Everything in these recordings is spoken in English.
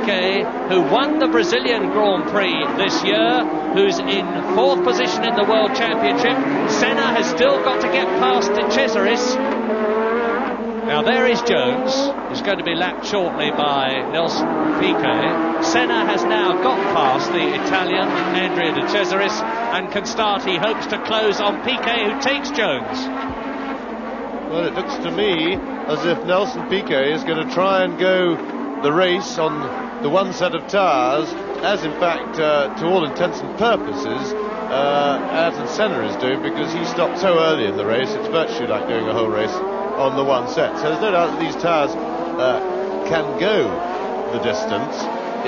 Piquet, who won the Brazilian Grand Prix this year, who's in 4th position in the World Championship. Senna has still got to get past De Cesaris. Now there is Jones, who's going to be lapped shortly by Nelson Piquet. Senna has now got past the Italian Andrea De Cesaris and can start, he hopes, to close on Piquet, who takes Jones. Well, it looks to me as if Nelson Piquet is going to try and go the race on the one set of tyres, as in fact, to all intents and purposes, Ayrton Senna is doing, because he stopped so early in the race. It's virtually like doing a whole race on the one set. So there's no doubt that these tyres can go the distance.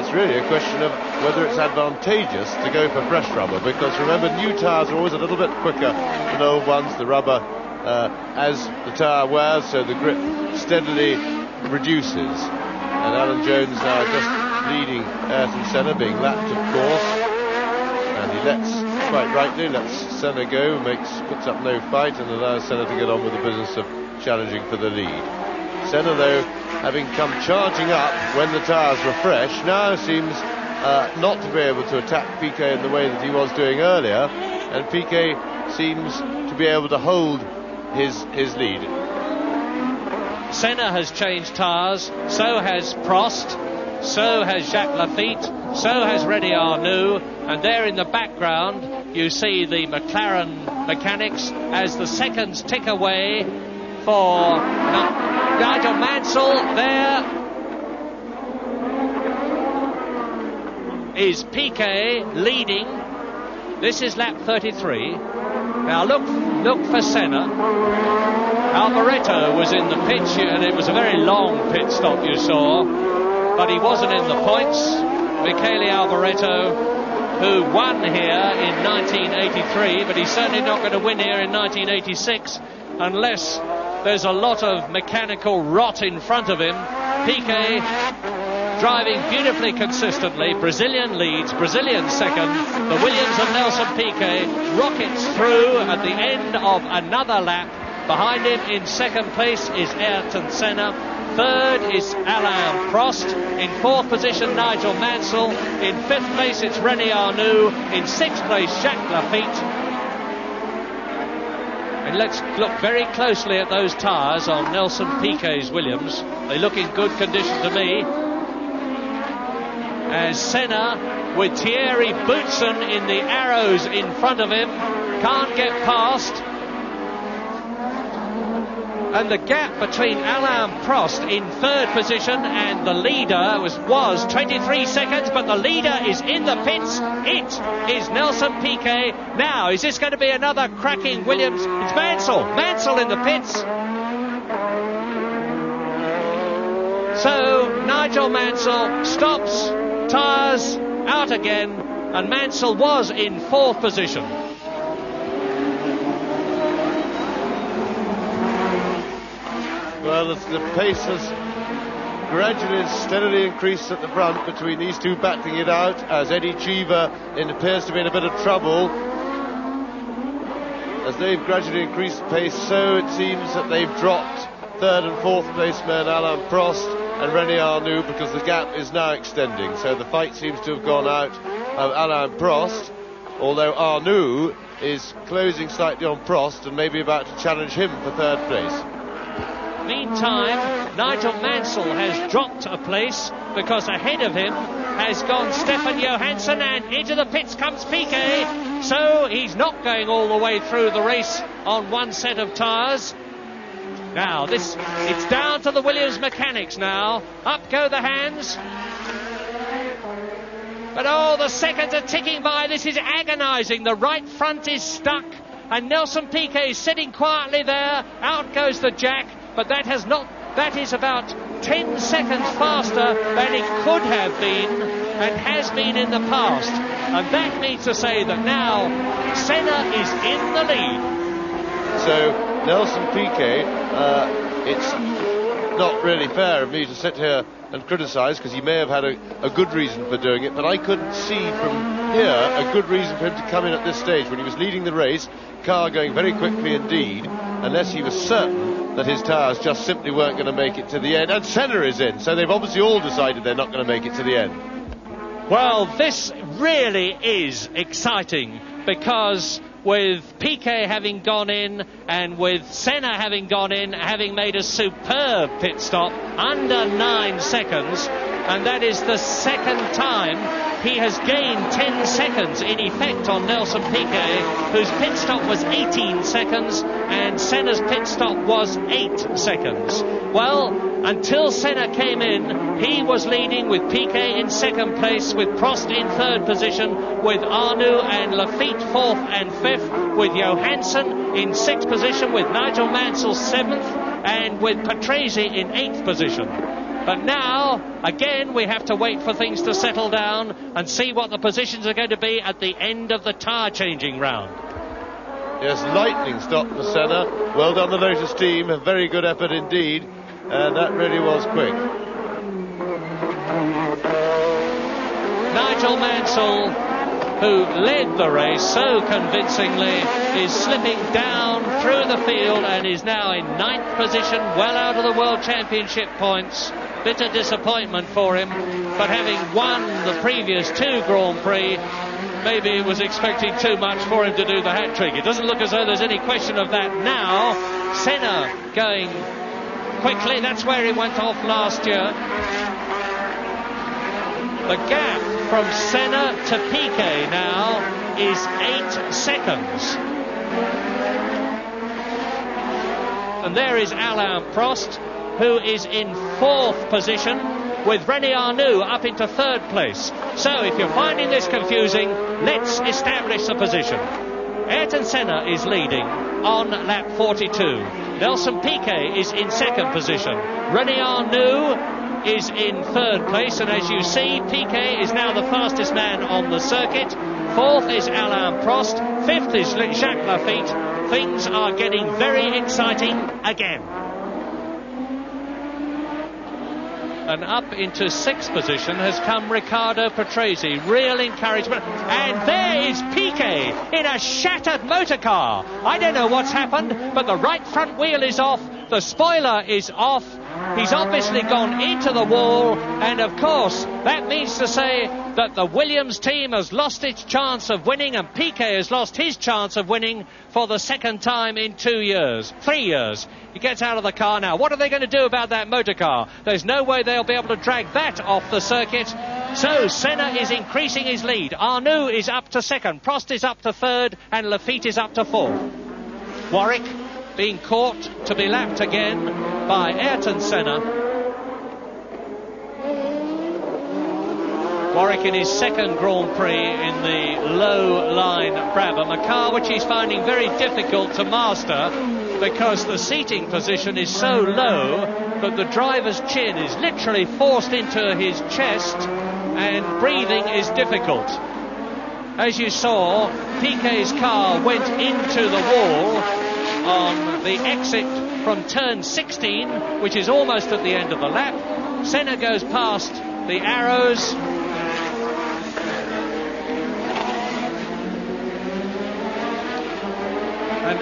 It's really a question of whether it's advantageous to go for fresh rubber, because remember, new tyres are always a little bit quicker than old ones. The rubber, as the tyre wears, so the grip steadily reduces. And Alan Jones now just leading Ayrton Senna, being lapped, of course. And he quite rightly lets Senna go, puts up no fight, and allows Senna to get on with the business of challenging for the lead. Senna, though, having come charging up when the tyres were fresh, now seems not to be able to attack Piquet in the way that he was doing earlier, and Piquet seems to be able to hold his lead. Senna has changed tyres, so has Prost, so has Jacques Lafitte, so has Reddy Arnoux, and there in the background you see the McLaren mechanics as the seconds tick away for Nigel Mansell. There is Piquet leading. This is lap 33. Now look for Senna. Alboreto was in the pitch, and it was a very long pit stop you saw, but he wasn't in the points. Michele Alboreto, who won here in 1983, but he's certainly not going to win here in 1986 unless there's a lot of mechanical rot in front of him. Piquet driving beautifully consistently. Brazilian leads, Brazilian second. The Williams of Nelson Piquet rockets through at the end of another lap. Behind him in second place is Ayrton Senna. Third is Alain Prost. In 4th position, Nigel Mansell. In 5th place, it's René Arnoux. In 6th place, Jacques Lafitte. And let's look very closely at those tyres on Nelson Piquet's Williams. They look in good condition to me. As Senna, with Thierry Boutsen in the arrows in front of him, can't get past. And the gap between Alain Prost in 3rd position and the leader was 23 seconds, but the leader is in the pits. It is Nelson Piquet. Now, is this going to be another cracking Williams? It's Mansell in the pits. So Nigel Mansell stops, tyres out again, and Mansell was in 4th position. Well, the pace has gradually and steadily increased at the front between these two battling it out, as Eddie Cheever appears to be in a bit of trouble. As they've gradually increased the pace, so it seems that they've dropped 3rd and 4th placemen Alain Prost and René Arnoux, because the gap is now extending. So the fight seems to have gone out of Alain Prost, although Arnoux is closing slightly on Prost and maybe about to challenge him for 3rd place. Meantime, Nigel Mansell has dropped a place because ahead of him has gone Stefan Johansson, and into the pits comes Piquet. So he's not going all the way through the race on one set of tyres. Now it's down to the Williams mechanics now. Up go the hands. But the seconds are ticking by. This is agonising. The right front is stuck, and Nelson Piquet is sitting quietly there. Out goes the jack. But that is about 10 seconds faster than it could have been and has been in the past. And that means to say that now Senna is in the lead. So Nelson Piquet, it's not really fair of me to sit here and criticise, because he may have had a good reason for doing it, but I couldn't see from here a good reason for him to come in at this stage when he was leading the race, car going very quickly indeed, unless he was certain that his tyres just simply weren't going to make it to the end. And Senna is in, so they've obviously all decided they're not going to make it to the end. Well, this really is exciting, because with Piquet having gone in and with Senna having gone in, having made a superb pit stop under 9 seconds, and that is the second time he has gained 10 seconds in effect on Nelson Piquet, whose pit stop was 18 seconds and Senna's pit stop was 8 seconds. Well, until Senna came in, he was leading with Piquet in second place, with Prost in third position, with Arnoux and Lafitte fourth and fifth, with Johansson in sixth position, with Nigel Mansell seventh, and with Patrese in eighth position. But now, again, we have to wait for things to settle down and see what the positions are going to be at the end of the tyre changing round. Yes, lightning stop for Senna. Well done the Lotus team, a very good effort indeed, and that really was quick. Nigel Mansell, who led the race so convincingly, is slipping down through the field and is now in 9th position, well out of the World Championship points. Bitter disappointment for him, but having won the previous 2 Grand Prix, maybe it was expecting too much for him to do the hat-trick. It doesn't look as though there's any question of that now. Senna going quickly, that's where he went off last year. The gap from Senna to Piquet now is 8 seconds. And there is Alain Prost, who is in 4th position, with René Arnoux up into 3rd place. So if you're finding this confusing, let's establish the position. Ayrton Senna is leading on lap 42. Nelson Piquet is in 2nd position. René Arnoux is in 3rd place, and as you see, Piquet is now the fastest man on the circuit. 4th is Alain Prost. 5th is Jacques Lafitte. Things are getting very exciting again. And up into 6th position has come Riccardo Patrese. Real encouragement. And there is Piquet in a shattered motor car. I don't know what's happened, but the right front wheel is off. The spoiler is off. He's obviously gone into the wall. And of course, that means to say that the Williams team has lost its chance of winning, and Piquet has lost his chance of winning for the second time in 3 years. He gets out of the car now. What are they going to do about that motor car? There's no way they'll be able to drag that off the circuit. So Senna is increasing his lead. Arnoux is up to 2nd. Prost is up to 3rd. And Lafitte is up to 4th. Warwick being caught to be lapped again by Ayrton Senna. Warwick in his 2nd Grand Prix in the low-line Brabham, a car which he's finding very difficult to master, because the seating position is so low that the driver's chin is literally forced into his chest and breathing is difficult. As you saw, Piquet's car went into the wall on the exit from turn 16, which is almost at the end of the lap. Senna goes past the arrows. And